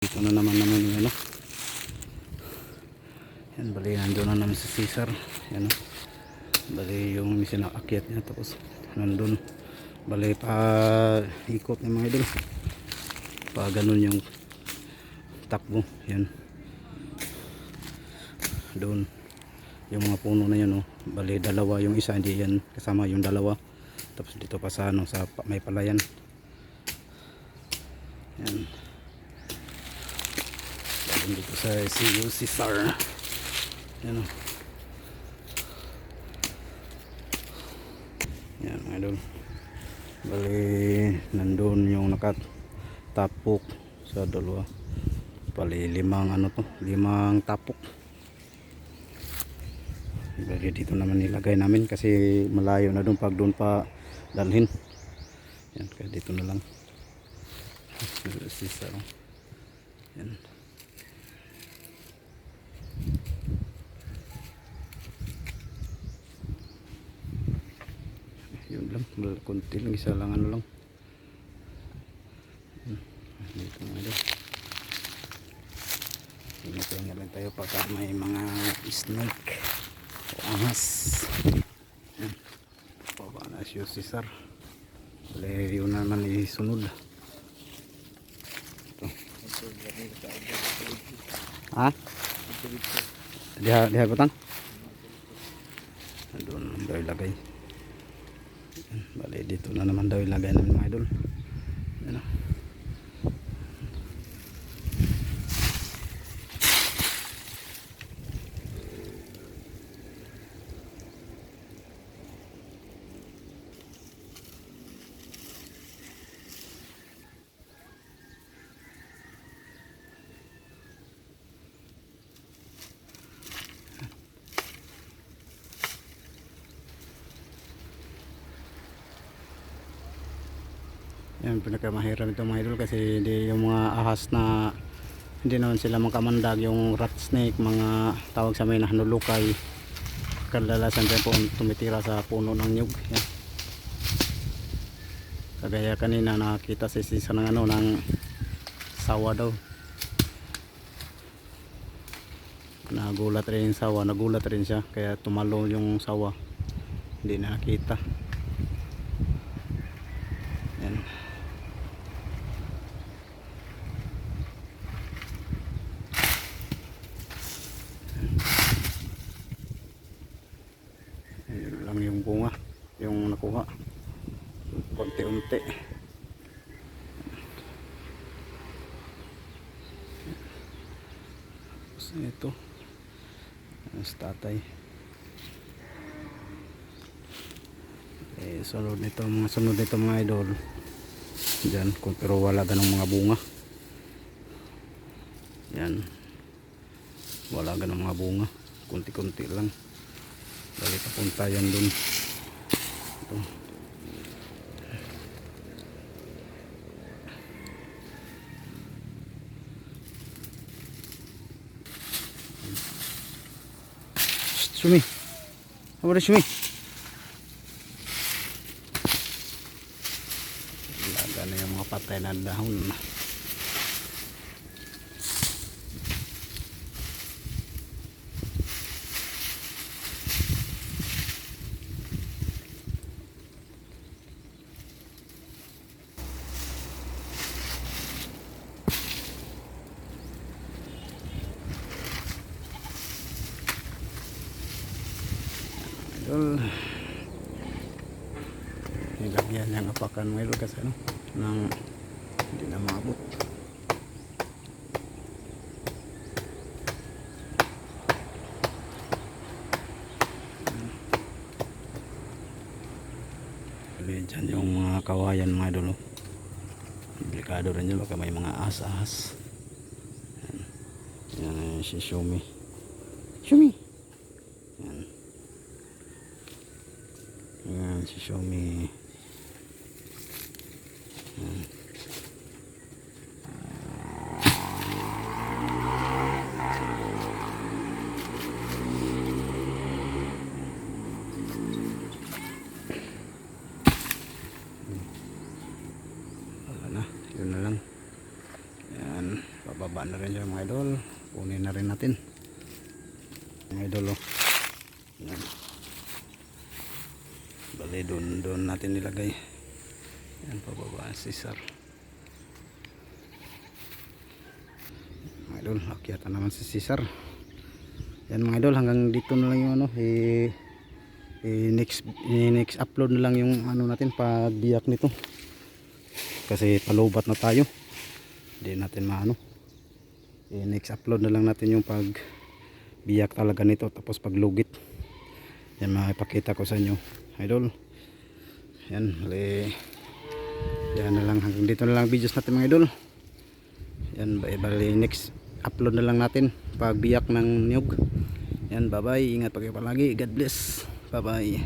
Dito na naman yung ano. Yan, bali nandun na naman si Cesar. Yan o. Bali yung sinaakyat niya, tapos nandun. Bali pa ikot ng mga idol. Pa ganun yung takbo. Yan. Doon. Yung mga puno na yan o. Bali dalawa yung isa, hindi yan kasama yung dalawa. Tapos dito pa sa ano, sa may palayan. Yan. Dito sa CU Cesar. Yan o. Yan idol. Bali nandun yung nakatapok sa dalawa. Bali limang ano to, limang tapok. Bali dito naman nilagay namin kasi malayo na doon pag doon pa dalhin. Yan, kaya dito na lang. Cesar. Yan. Yun lang, kunti lang, isa lang ano lang. Dito nga doon. Hinga lang tayo pagka may mga snake o ahas. Yan. Baba na siya Cesar. Bale yun naman isunod. Ito. Ha? Diha butang? Doon daw ilagay. Bale dito na naman daw ilagay ng mga idol. Yan o. Yan, pinakamahirap ito mga idol kasi hindi yung mga ahas na hindi naman sila makamandag, yung rat snake, mga tawag sa amin na hanulukay, kadalasan din po tumitira sa puno ng nyug. Yan. Kagaya kanina nakita si Cesar ng ano, ng sawa daw. Nagulat rin yung sawa, nagulat rin siya kaya tumalo yung sawa, hindi na nakita. Yan. Yun lang yung bunga yung nakuha, konti-unti. So, ito as tatay sunod nito mga idol dyan, pero wala ganong mga bunga. Yan, wala ganong mga bunga, kunti-kunti lang. Balik papunta yan dun. Ito. Shumi. Apa dah Shumi? Laga na yung mga patay na dahon. Nilagyan niyang apakan mo kasi ano, nang hindi na maabot. Dyan yung mga kawayan mga idol. Delikado rin yun, baka may mga ahas-ahas. Yan si Shumi. Shumi! Yan. Yan si Shumi. Yan. Wala na, yun na lang. Yan, pababa baba na rin yung mga idol. Kunin na rin natin mga idol, oh. Yan. Bali doon natin nilagay. Yan, pababa si Cesar. Mga idol, akyatan naman si Cesar. Yan mga idol, hanggang dito na lang yung ano, next upload na lang yung ano natin, pagbiyak nito. Kasi palubat na tayo. Hindi natin maano. Next upload na lang natin yung pagbiyak talaga nito, tapos paglugit. Yan, makipakita ko sa inyo idol. Yan, yan na lang, hanggang dito na lang videos natin mga idol. Yan, bali next upload na lang natin pagbiyak ng niyog. Yan, bye bye, ingat pa kayo palagi, God bless, bye bye.